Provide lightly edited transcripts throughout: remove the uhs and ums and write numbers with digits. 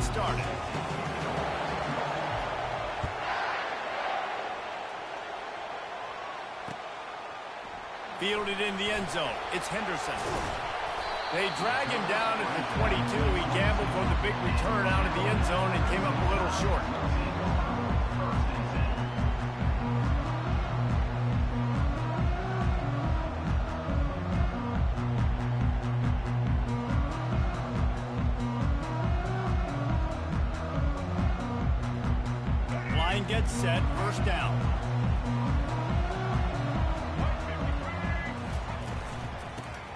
started. Fielded in the end zone. It's Henderson. They drag him down at the 22. He gambled for the big return out of the end zone and came up a little short. Line gets set. First down.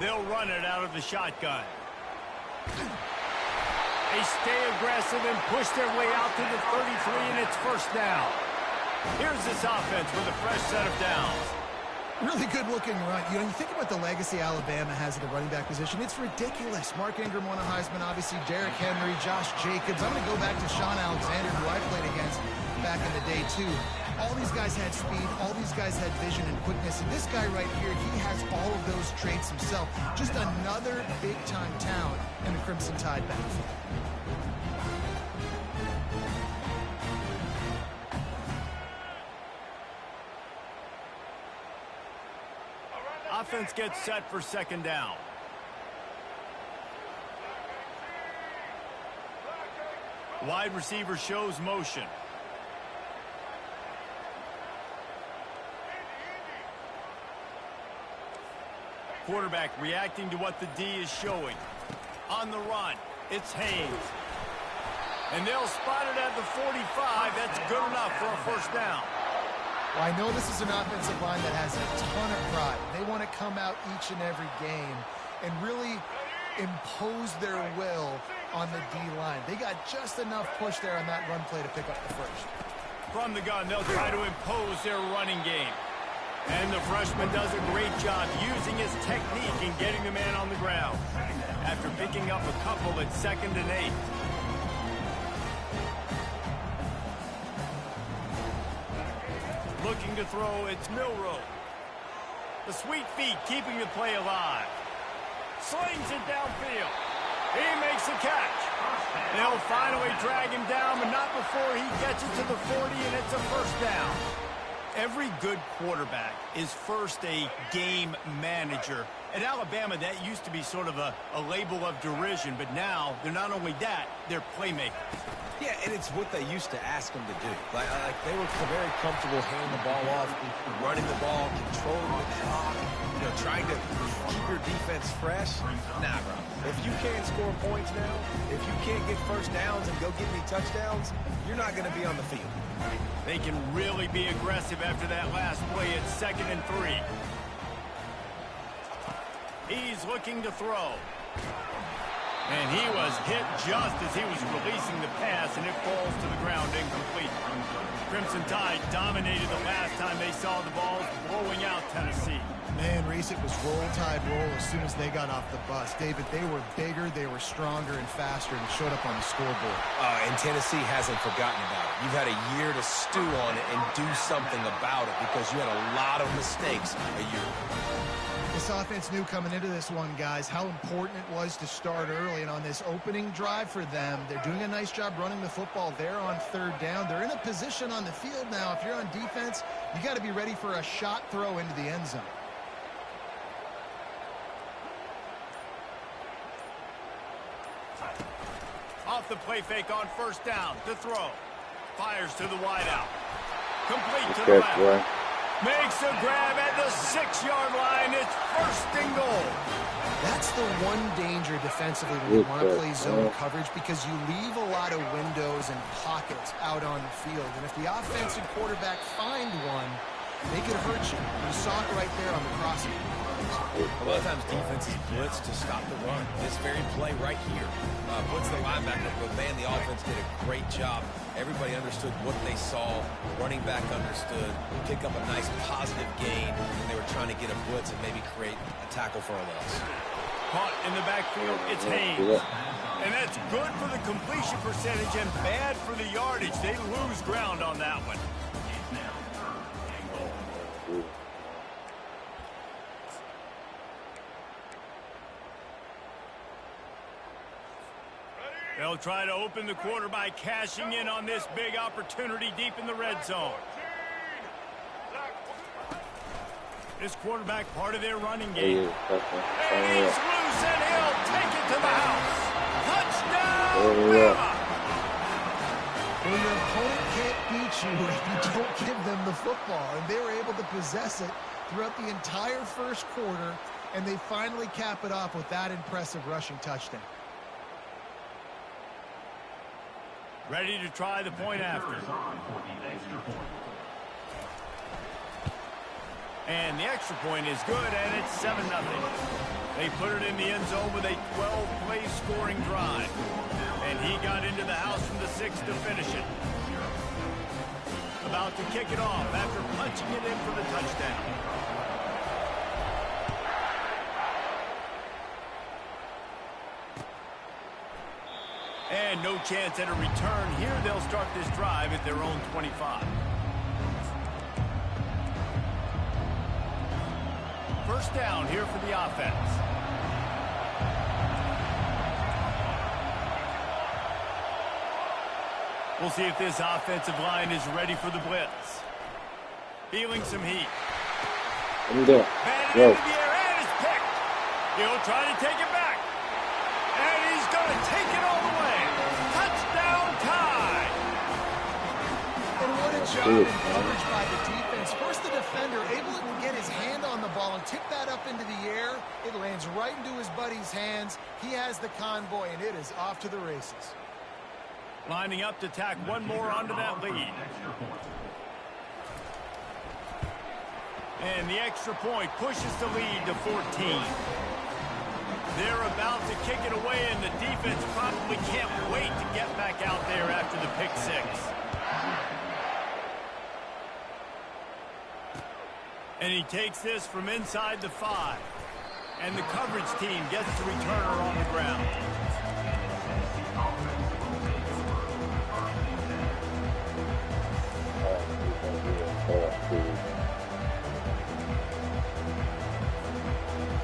They'll run it out of the shotgun. They stay aggressive and push their way out to the 33, and it's first down. Here's this offense with a fresh set of downs. Really good-looking run. You know, you think about the legacy Alabama has at the running back position. It's ridiculous. Mark Ingram won a Heisman, obviously Derrick Henry, Josh Jacobs. I'm going to go back to Sean Alexander, who I played against back in the day, too. All these guys had speed. All these guys had vision and quickness. And this guy right here, he has all of those traits himself. Just another big-time talent in the Crimson Tide backfield. Offense gets set for second down. Wide receiver shows motion. Quarterback reacting to what the D is showing. On the run, it's Haynes. And they'll spot it at the 45. That's good enough for a first down. Well, I know this is an offensive line that has a ton of pride. They want to come out each and every game and really impose their will on the D-line. They got just enough push there on that run play to pick up the first. From the gun, they'll try to impose their running game. And the freshman does a great job using his technique and getting the man on the ground. After picking up a couple at 2nd and 8. Looking to throw, it's Milroe. The sweet feet keeping the play alive. Slings it downfield. He makes the catch. They'll finally drag him down, but not before he gets it to the 40, and it's a first down. Every good quarterback is first a game manager. At Alabama, that used to be sort of a label of derision, but now they're not only that, they're playmakers. Yeah, and it's what they used to ask them to do. Like they were very comfortable handing the ball off, running the ball, controlling the clock, trying to keep your defense fresh. Nah, bro. If you can't score points now, if you can't get first downs and go get me touchdowns, you're not going to be on the field. They can really be aggressive after that last play at 2nd and 3. He's looking to throw. And he was hit just as he was releasing the pass, and it falls to the ground incomplete. Crimson Tide dominated the last time they saw the Vols blowing out Tennessee. Man, Reese, it was roll tide roll as soon as they got off the bus. David, they were bigger, they were stronger and faster, and showed up on the scoreboard. And Tennessee hasn't forgotten about it. You've had a year to stew on it and do something about it because you had a lot of mistakes a year ago. This offense knew coming into this one, guys, how important it was to start early. And on this opening drive for them, they're doing a nice job running the football. They're on 3rd down. They're in a position on the field now. If you're on defense, you got to be ready for a shot throw into the end zone. Off the play fake on first down. The throw. Fires to the wideout. Complete to the left. Makes a grab at the 6-yard line. It's 1st and goal. That's the one danger defensively when you want to play zone coverage, because you leave a lot of windows and pockets out on the field. And if the offensive quarterback find one, they could hurt you. You saw it right there on the crossing. A lot of times defenses blitz to stop the run. This very play right here puts the linebacker, but man, the offense did a great job. Everybody understood what they saw. Running back understood. Pick up a nice positive gain, and they were trying to get a blitz and maybe create a tackle for a loss. Caught in the backfield, it's Haynes. And that's good for the completion percentage and bad for the yardage. They lose ground on that one. They'll try to open the quarter by cashing in on this big opportunity deep in the red zone. This quarterback part of their running game. And he's loose, and he'll take it to the house. Touchdown, Bama! Well, your opponent can't beat you if you don't give them the football. And they were able to possess it throughout the entire first quarter, and they finally cap it off with that impressive rushing touchdown. Ready to try the point after. And the extra point is good, and it's 7-0. They put it in the end zone with a 12-play scoring drive. And he got into the house from the 6 to finish it. About to kick it off after punching it in for the touchdown. And no chance at a return here. They'll start this drive at their own 25. First down here for the offense. We'll see if this offensive line is ready for the blitz. Feeling some heat. Batted into the air, and it's picked. He'll try to take it back. And he's going to take it all the way. Touchdown tie. And what a job in coverage by the defense. First, the defender able to get his hand on the ball and tip that up into the air. It lands right into his buddy's hands. He has the convoy, and it is off to the races. Lining up to tack one more onto that lead. And the extra point pushes the lead to 14. They're about to kick it away, and the defense probably can't wait to get back out there after the pick 6. And he takes this from inside the 5. And the coverage team gets the returner on the ground.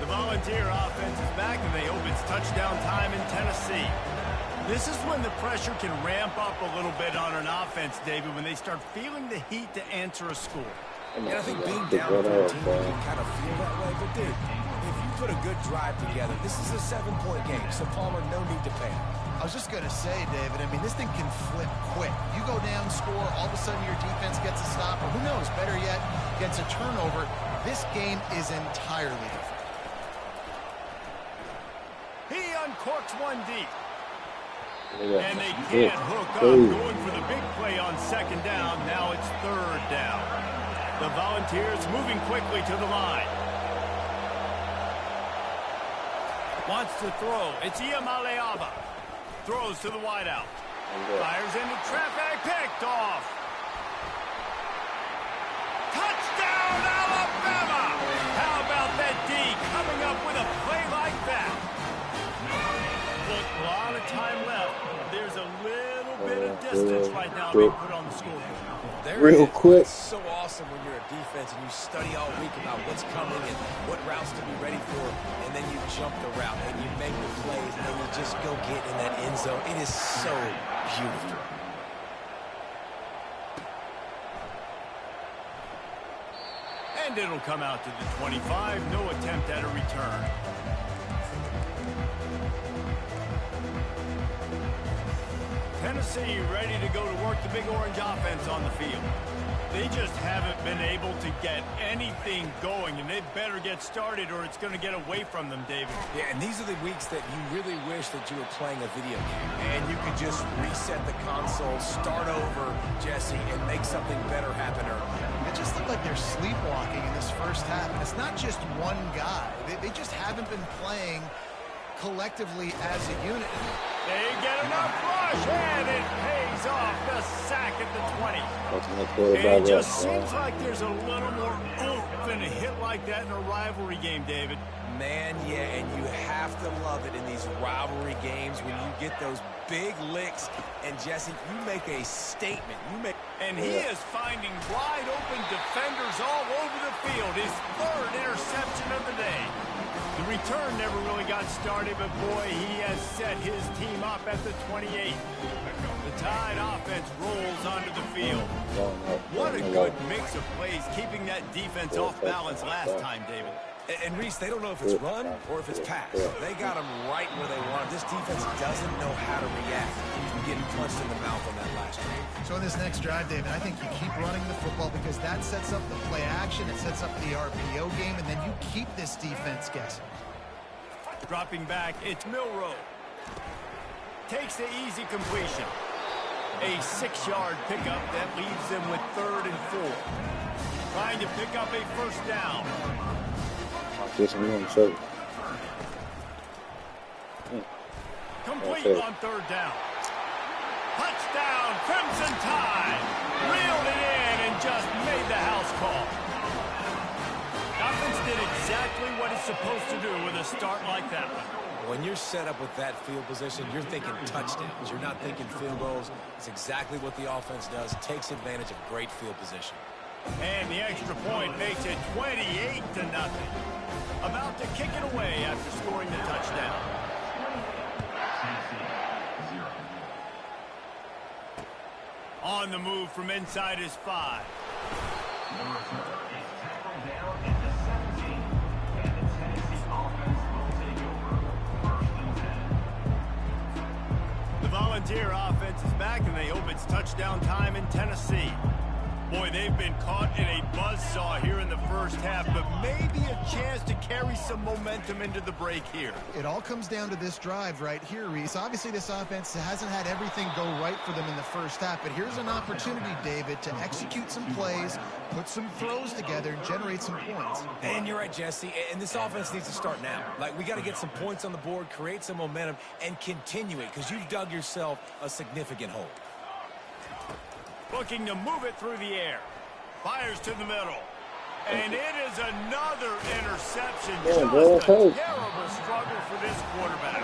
The Volunteer offense is back, and they hope it's touchdown time in Tennessee. This is when the pressure can ramp up a little bit on an offense, David, when they start feeling the heat to answer a score. And I think being down 14, you can kind of feel that way. But, dude, if you put a good drive together, this is a 7-point game, so Palmer, no need to panic. I was just going to say, David, I mean, this thing can flip quick. You go down, score, all of a sudden your defense gets a stop, or who knows, better yet, gets a turnover. This game is entirely different. He uncorks one deep. And they can't hook up, going for the big play on second down. Now it's third down. The Volunteers moving quickly to the line. Wants to throw. It's Iamaleava. Throws to the wideout. Fires into traffic. Picked off. Touchdown, Alabama! How about that D coming up with a play like that? Look, a lot of time left. There's a little bit of distance right now being put on the scoreboard. Real quick. It's so awesome when you're a defense and you study all week about what's coming and what routes to be ready for, and then you jump the route and you make the plays and then you just go get in that end zone. It is so beautiful. And it'll come out to the 25. No attempt at a return. Tennessee ready to go to work the Big Orange offense on the field. They just haven't been able to get anything going, and they better get started or it's going to get away from them, David. Yeah, and these are the weeks that you really wish that you were playing a video game and you could just reset the console, start over, Jesse, and make something better happen early. It just looked like they're sleepwalking in this first half, and it's not just one guy. They just haven't been playing collectively as a unit. They get enough rush, and it pays off. The sack at the 20. And it just seems like there's a little more oomph in a hit like that in a rivalry game, David. Man, yeah, and you have to love it in these rivalry games when you get those big licks. And, Jesse, you make a statement. And he is finding wide open defenders all over the field. His third interception of the day. The return never really got started, but boy, he has set his team up at the 28. The Tide offense rolls onto the field. What a good mix of plays, keeping that defense off balance last time, David. And, Reese, they don't know if it's run or if it's pass. They got them right where they want. This defense doesn't know how to react to getting punched in the mouth on that last drive. So in this next drive, David, I think you keep running the football because that sets up the play action, it sets up the RPO game, and then you keep this defense guessing. Dropping back, it's Milroe. Takes the easy completion. A 6-yard pickup that leaves them with 3rd and 4. Trying to pick up a first down. Complete on 3rd down. Touchdown, Crimson Tide. Reeled it in and just made the house call. Offense did exactly what it's supposed to do with a start like that one. When you're set up with that field position, you're thinking touchdowns. You're not thinking field goals. It's exactly what the offense does. It takes advantage of great field position. And the extra point makes it 28-0. About to kick it away after scoring the touchdown. On the move from inside his 5. The Volunteer offense is back, and they hope it's touchdown time in Tennessee. Boy, they've been caught in a buzzsaw here in the first half, but maybe a chance to carry some momentum into the break here. It all comes down to this drive right here, Reese. Obviously, this offense hasn't had everything go right for them in the first half, but here's an opportunity, David, to execute some plays, put some throws together, and generate some points. And you're right, Jesse, and this offense needs to start now. Like, we got to get some points on the board, create some momentum, and continue it, because you've dug yourself a significant hole. Looking to move it through the air. Fires to the middle. And it is another interception. Just a terrible struggle for this quarterback.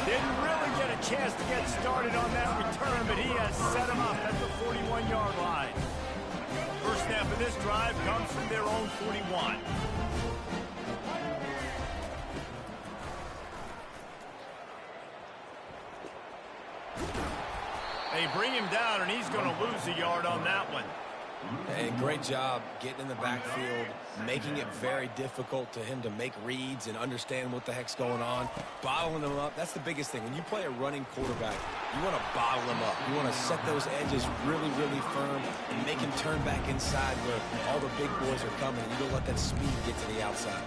Didn't really get a chance to get started on that return, but he has set him up at the 41-yard line. First snap of this drive comes from their own 41. They bring him down, and he's going to lose a yard on that one. Hey, great job getting in the backfield, making it very difficult to him to make reads and understand what the heck's going on, bottling him up. That's the biggest thing. When you play a running quarterback, you want to bottle him up. You want to set those edges really, really firm and make him turn back inside where all the big boys are coming, and you don't let that speed get to the outside.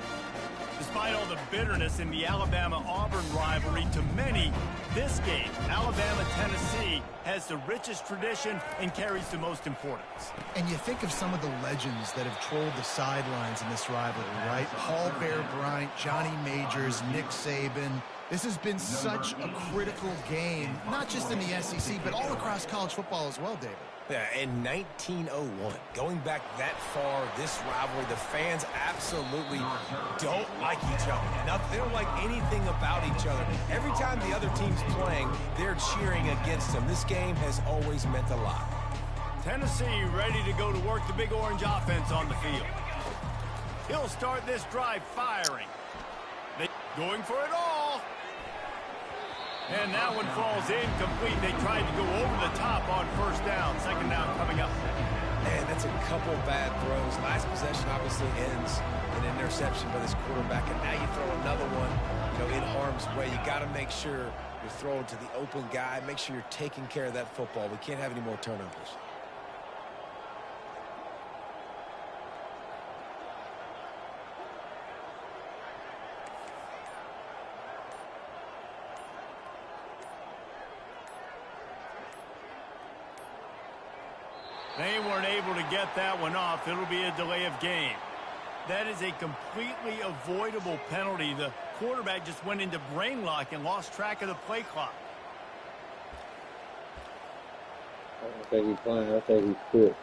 Despite all the bitterness in the Alabama-Auburn rivalry, to many, this game, Alabama-Tennessee, has the richest tradition and carries the most importance. And you think of some of the legends that have trolled the sidelines in this rivalry, right? Paul Bear Bryant, Johnny Majors, Nick Saban. This has been such a critical game, not just in the SEC, but all across college football as well, David. Yeah, in 1901, going back that far, this rivalry, the fans absolutely don't like each other. They don't like anything about each other. Every time the other team's playing, they're cheering against them. This game has always meant a lot. Tennessee ready to go to work the Big Orange offense on the field. He'll start this drive firing. Going for it all. And that one falls incomplete. They tried to go over the top on first down. Second down coming up. Man, that's a couple bad throws. Last possession obviously ends in an interception by this quarterback, and now you throw another one, in harm's way. You got to make sure you're throwing to the open guy. Make sure you're taking care of that football. We can't have any more turnovers. They weren't able to get that one off. It'll be a delay of game. That is a completely avoidable penalty. The quarterback just went into brain lock and lost track of the play clock. I think he's playing. I think he's quit.